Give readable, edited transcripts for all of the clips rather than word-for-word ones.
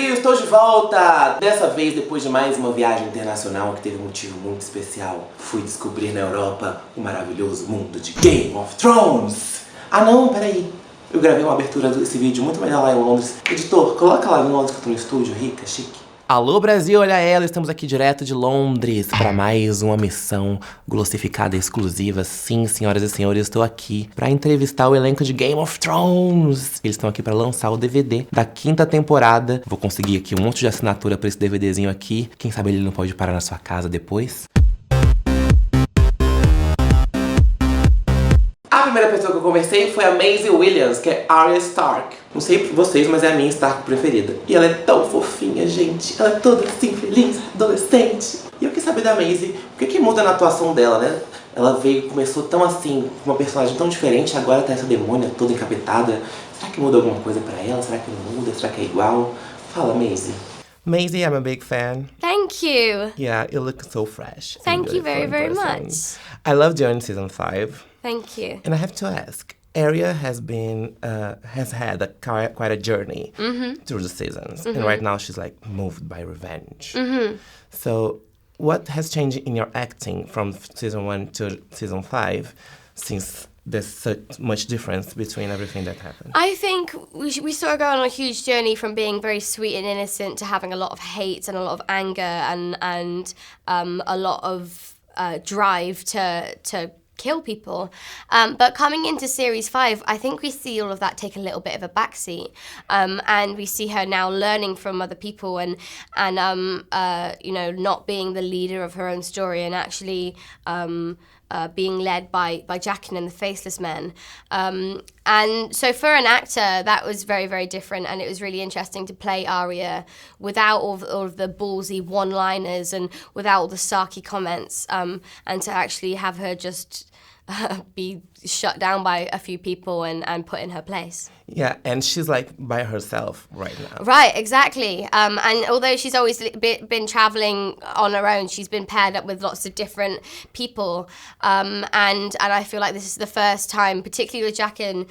Brasil, estou de volta! Dessa vez, depois de mais uma viagem internacional que teve um motivo muito especial, fui descobrir na Europa o maravilhoso mundo de Game of Thrones! Ah não, peraí! Eu gravei uma abertura desse vídeo muito melhor lá em Londres. Editor, coloca lá em Londres que eu tô no estúdio, rica, chique. Alô Brasil, olha ela, estamos aqui direto de Londres para mais uma missão glossificada exclusiva. Sim, senhoras e senhores, estou aqui para entrevistar o elenco de Game of Thrones. Eles estão aqui para lançar o DVD da quinta temporada. Vou conseguir aqui um monte de assinatura para esse DVDzinho aqui. Quem sabe ele não pode parar na sua casa depois. A primeira pessoa que eu conversei foi a Maisie Williams, que é Arya Stark. Não sei pra vocês, mas é a minha Stark preferida. E ela é tão fofinha, gente. Ela é toda assim, feliz, adolescente. E eu quis saber da Maisie, o que muda na atuação dela, né? Ela começou tão assim, com uma personagem tão diferente, agora tá essa demônia toda encapetada. Será que muda alguma coisa pra ela? Será que não muda? Será que é igual? Fala, Maisie. Maisie, I'm a big fan. Thank you. Yeah, you look so fresh. Thank you very, very much. I loved you in season 5. Thank you. And I have to ask, Arya has had quite a journey through the seasons, and right now she's like moved by revenge. So, what has changed in your acting from season 1 to season 5, since there's such much difference between everything that happened? I think we saw her go on a huge journey from being very sweet and innocent to having a lot of hate and a lot of anger and a lot of drive to kill people. But coming into series 5, I think we see all of that take a little bit of a backseat. And we see her now learning from other people and you know, not being the leader of her own story and actually being led by Jaqen and the Faceless Men. And so for an actor, that was very, very different, and it was really interesting to play Arya without all of the ballsy one-liners and without all the sarky comments, and to actually have her just be shut down by a few people and put in her place. Yeah, and she's like by herself right now. Right, exactly. And although she's always been traveling on her own, she's been paired up with lots of different people. And I feel like this is the first time, particularly with Jaqen,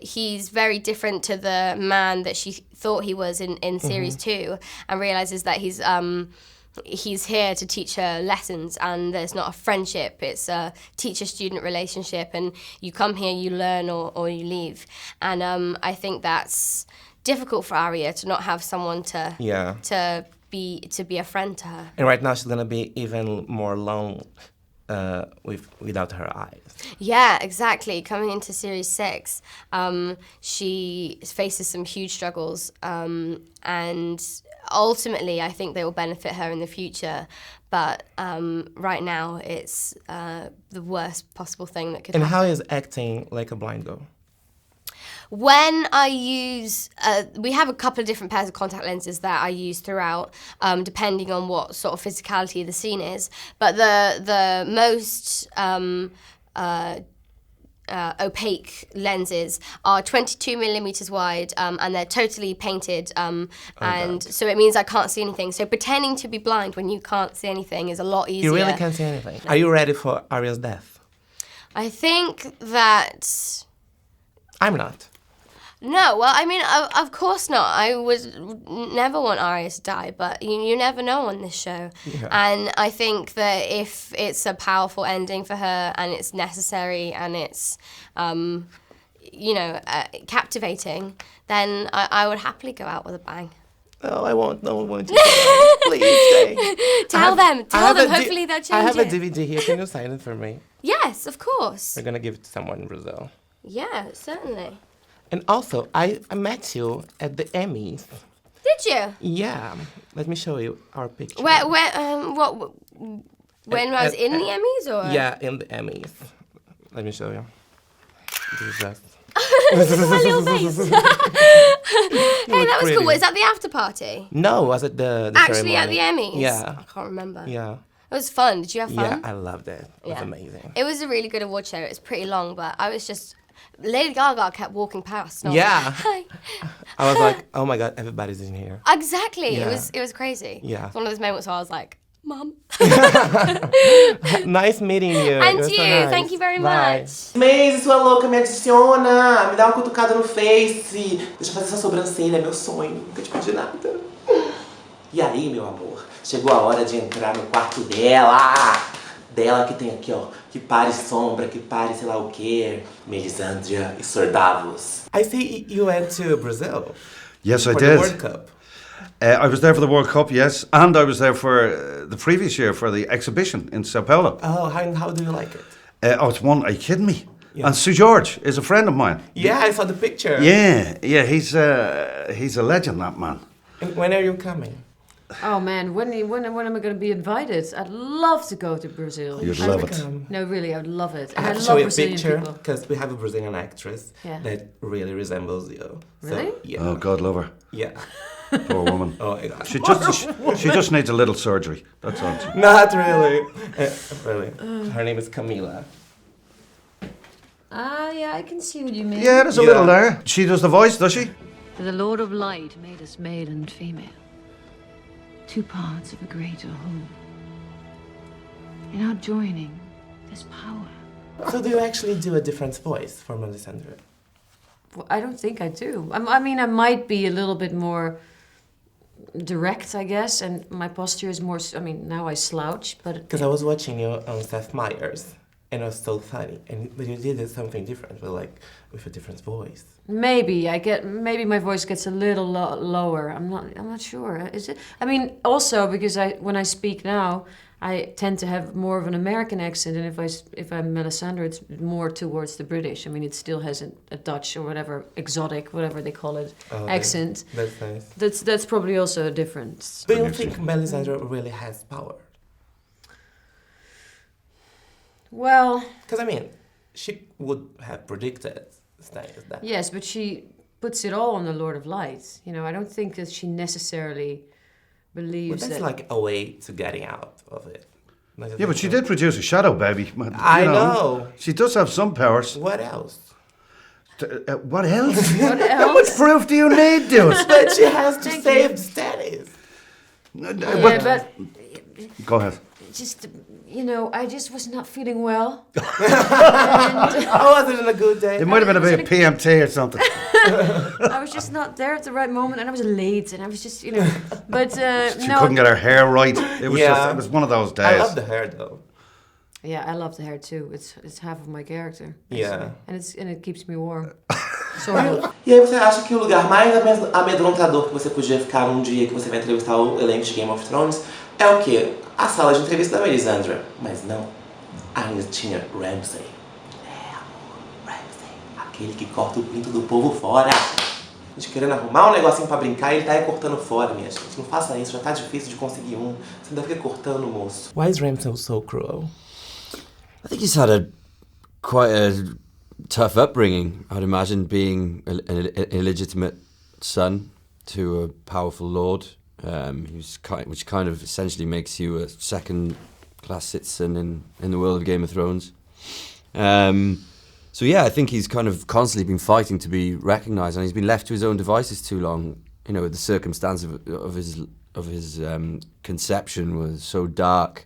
he's very different to the man that she thought he was in series 2, and realizes that he's here to teach her lessons, and there's not a friendship, it's a teacher-student relationship, and you come here, you learn, or you leave. And I think that's difficult for Arya to not have someone to be a friend to her. And right now she's gonna be even more alone without her eyes. Yeah, exactly. Coming into series 6, she faces some huge struggles, and ultimately I think they will benefit her in the future, but right now it's the worst possible thing that could happen. And how is acting like a blind girl? When I use, we have a couple of different pairs of contact lenses that I use throughout, depending on what sort of physicality the scene is. But the most opaque lenses are 22 millimeters wide, and they're totally painted, and so it means I can't see anything. So pretending to be blind when you can't see anything is a lot easier. You really can't see anything. Are you ready for Arya's death? I think that... I'm not. No, well, I mean, of course not. I would never want Arya to die, but you never know on this show. Yeah. And I think that if it's a powerful ending for her and it's necessary and it's, you know, captivating, then I would happily go out with a bang. No, I won't. No one wants to. Please stay. Tell them. Hopefully they'll change it. I have a DVD here. Can you sign it for me? Yes, of course. We're gonna give it to someone in Brazil. Yeah, certainly. And also, I met you at the Emmys. Did you? Yeah. Let me show you our picture. When I was in the Emmys, or? Yeah, in the Emmys. Let me show you. This is us. This is my little face. Hey, that was cool. Was that the after party? No, was it the Actually, ceremony? at the Emmys? Yeah. I can't remember. Yeah. It was fun. Did you have fun? Yeah, I loved it. It was amazing. It was a really good award show. It was pretty long, but I was just... Lady Gaga kept walking past. And I was like, hi. I was like, oh my God, everybody's in here. Exactly. Yeah. It was crazy. Yeah. It's one of those moments where I was like, Mum. Nice meeting you. And You're so you, nice. thank you very Bye. much. Maze, sua louca, me adiciona. Me dá uma cutucada no Face. Deixa eu fazer essa sobrancelha, é meu sonho. Nunca te pedi nada. E aí, meu amor, chegou a hora de entrar no quarto dela. Dela que tem aqui, ó, que pare sombra, que pare sei lá o quê. Melisandria e Sordavos. I see you went to Brazil. Yes, I for did. The World Cup. I was there for the World Cup, yes, and I was there for the previous year for the exhibition in Sao Paulo. Oh, how do you like it? It's one. Are you kidding me? Yeah. And Sue George is a friend of mine. Yeah, I saw the picture. Yeah, he's a legend, that man. And when are you coming? Oh man, when am I going to be invited? I'd love to go to Brazil. You'd love it. No, really, I would love it. I And have to love show you a Brazilian picture people. because we have a Brazilian actress Yeah. that really resembles you. Really? So, yeah. Oh, God love her. Yeah. Poor woman. Oh my God. She just needs a little surgery. That's all. Not really. Really. Her name is Camila. Ah, yeah, I can see what you mean. Yeah, there's a Yeah. little there. She does the voice, does she? The Lord of Light made us male and female, two parts of a greater whole. In our joining, there's power. So do you actually do a different voice for Melisandre? Well, I don't think I do. I mean, I might be a little bit more direct, I guess, and my posture is more. I mean, now I slouch, but Because I was watching you on Seth Meyers, and it was so funny. But you did something different, but like with a different voice. maybe my voice gets a little lower. I'm not sure. Is it? I mean, also because when I speak now, I tend to have more of an American accent, and if I'm Melisandre, it's more towards the British. I mean, it still has a Dutch or whatever exotic, whatever they call it, accent. That's nice. That's probably also a difference. Do you think Melisandre really has power? Well, Because I mean, she would have predicted that. yes, but she puts it all on the Lord of Light. You know, I don't think that she necessarily But believes that's that. like a way to getting out of it. Yeah, but she did produce a shadow baby. You I know. She does have some powers. What else? What else? What How much else? proof do you need, dude? But she has to Thank save you. Stannis. Yeah, but Go ahead. just, you know, I just was not feeling well. I wasn't in a good day. It might have been a bit of PMT or something. I was just not there at the right moment, and I was late, and I was just, you know. But She no. couldn't get her hair right. It was Yeah. just, it was one of those days. I love the hair though. Yeah, I love the hair too. It's half of my character. Yeah. And it keeps me warm. Sort of. E aí você acha que o lugar mais amedrontador que você podia ficar num dia que você vai entrevistar o elenco de Game of Thrones é o quê? A sala de entrevista da Melisandre. Mas não, ainda tinha Ramsay. É, amor, Ramsay. Aquele que corta o pinto do povo fora. A gente querendo arrumar um negocinho pra brincar e ele tá aí cortando fora, minha gente. Não faça isso, já tá difícil de conseguir um. Você ainda fica cortando, moço. Why is Ramsay so cruel? I think he's had quite a tough upbringing. I'd imagine being an illegitimate son to a powerful lord, which kind of essentially makes you a second-class citizen in the world of Game of Thrones. So yeah, I think he's kind of constantly been fighting to be recognised, and he's been left to his own devices too long. You know, the circumstance of his conception was so dark.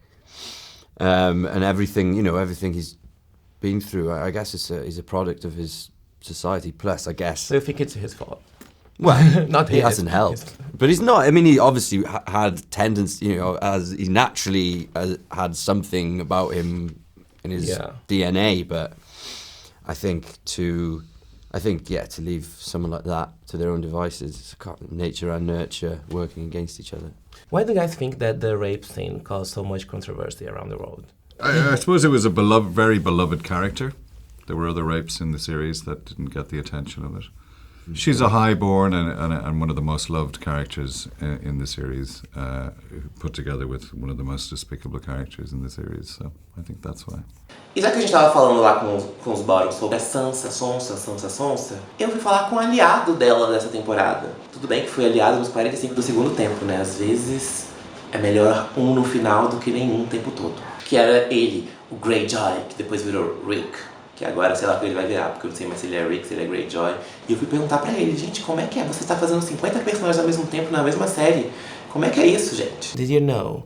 And everything he's been through, I guess he's a product of his society. Plus, I guess. So you think it's his fault? Well, Not he his. hasn't helped. But he's not. I mean, he obviously had tendencies, as he naturally had something about him in his DNA. But I think to leave someone like that to their own devices, nature and nurture working against each other. Why do you guys think that the rape scene caused so much controversy around the world? I suppose it was a very beloved character. There were other rapes in the series that didn't get the attention of it. She's a highborn and one of the most loved characters in the series, put together with one of the most despicable characters in the series. So I think that's why. E já que a gente tava falando lá com os Borons sobre a Sansa, eu fui falar com o aliado dela dessa temporada. Tudo bem que fui aliado nos 45 do segundo tempo, né? Às vezes é melhor um no final do que nenhum o tempo todo. Que era ele, o Greyjoy, que depois virou Rick. Que agora sei lá o que ele vai virar, porque eu não sei mais se ele é Rick, se ele é Greyjoy. E eu fui perguntar pra ele, gente, como é que é? Você tá fazendo 50 personagens ao mesmo tempo na mesma série. Como é que é isso, gente? Did you know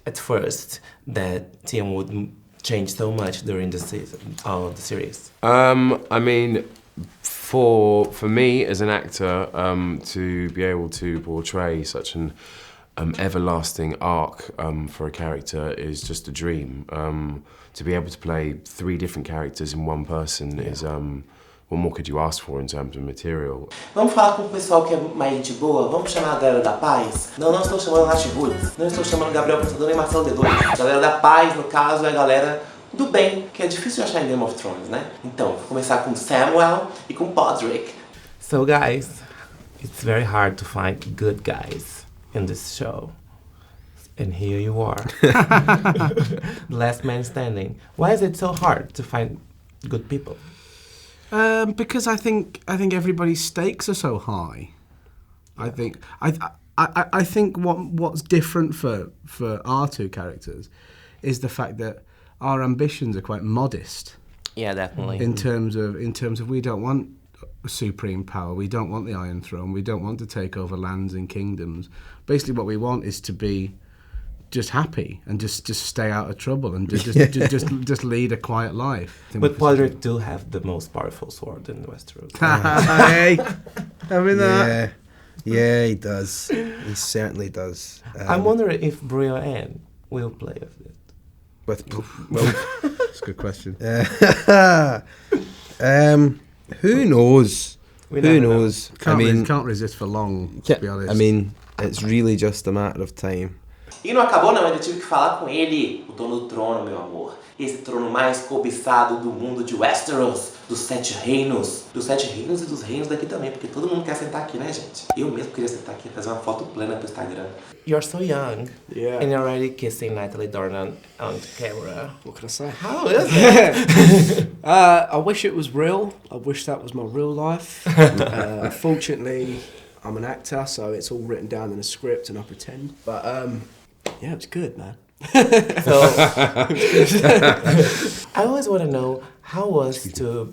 at first that Tim would change so much during the season, the series? I mean, for me as an actor, to be able to portray such an everlasting arc for a character is just a dream. To be able to play 3 different characters in one person is what more could you ask for in terms of material? Vamos falar com o pessoal que é mais de boa? Vamos chamar a galera da Paz? Não, não estou chamando a Nath Woods, não estou chamando o Gabriel Pensador nem Marcelo D2. A galera da Paz, no caso, é a galera do bem, que é difícil de achar em Game of Thrones, né? Então, vou começar com Samuel e com Podrick. So guys, it's very hard to find good guys in this show. And here you are. Last man standing. Why is it so hard to find good people? Because I think everybody's stakes are so high. I think what's different for our 2 characters is the fact that our ambitions are quite modest. Yeah, definitely. In terms of we don't want supreme power, we don't want the Iron Throne, we don't want to take over lands and kingdoms. Basically, what we want is to be just happy and just stay out of trouble and just lead a quiet life. But Podrick do have the most powerful sword in Westeros. Hey, having that? Yeah, he does. He certainly does. I'm wondering if Brienne will play with it. Well, that's a good question. Who knows? Who knows? Can't resist for long, to be honest. I mean, it's really just a matter of time. E não acabou não, ainda tive que falar com ele, o dono do trono, meu amor. Esse trono mais cobiçado do mundo de Westeros, dos 7 reinos. Dos 7 reinos e dos reinos daqui também, porque todo mundo quer sentar aqui, né, gente? Eu mesmo queria sentar aqui e fazer uma foto plena pro Instagram. You're so young, and you're already kissing Natalie Dornan on camera. What can I say? How is it? I wish it was real. I wish that was my real life. Unfortunately, I'm an actor, so it's all written down in a script and I pretend. But yeah, it's good, man. So, I always want to know how it was to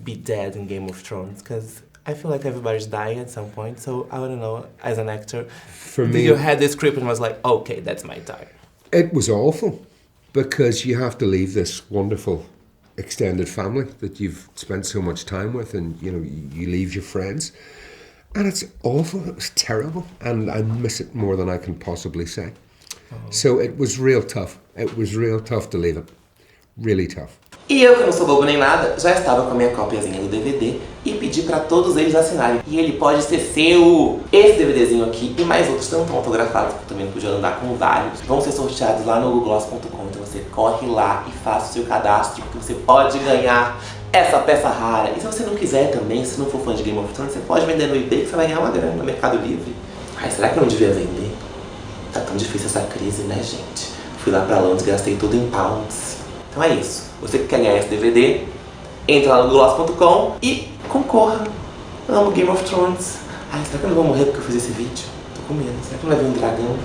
be dead in Game of Thrones, because I feel like everybody's dying at some point. So I want to know, as an actor, For me, you had this script and was like, okay, that's my time. It was awful, because you have to leave this wonderful extended family that you've spent so much time with, and you leave your friends, and it's awful. It was terrible, and I miss it more than I can possibly say. So it was real tough. It was real tough to leave it. Really tough. E eu, que não sou bobo nem nada, já estava com a minha copiazinha do DVD e pedi pra todos eles assinarem. E ele pode ser seu! Esse DVDzinho aqui e mais outros tanto autografados, que eu também não podia andar com vários, vão ser sorteados lá no hugogloss.com. Então você corre lá e faça o seu cadastro, porque você pode ganhar essa peça rara. E se você não quiser também, se não for fã de Game of Thrones, você pode vender no eBay, que você vai ganhar uma grana no Mercado Livre. Ai, será que eu não devia vender? Tá tão difícil essa crise, né, gente? Fui lá pra Londres, gastei tudo em pounds. Então é isso. Você que quer ganhar esse DVD, entra lá no gloss.com e concorra. Amo Game of Thrones. Ai, será que eu não vou morrer porque eu fiz esse vídeo? Tô com medo. Será que não vai vir um dragão?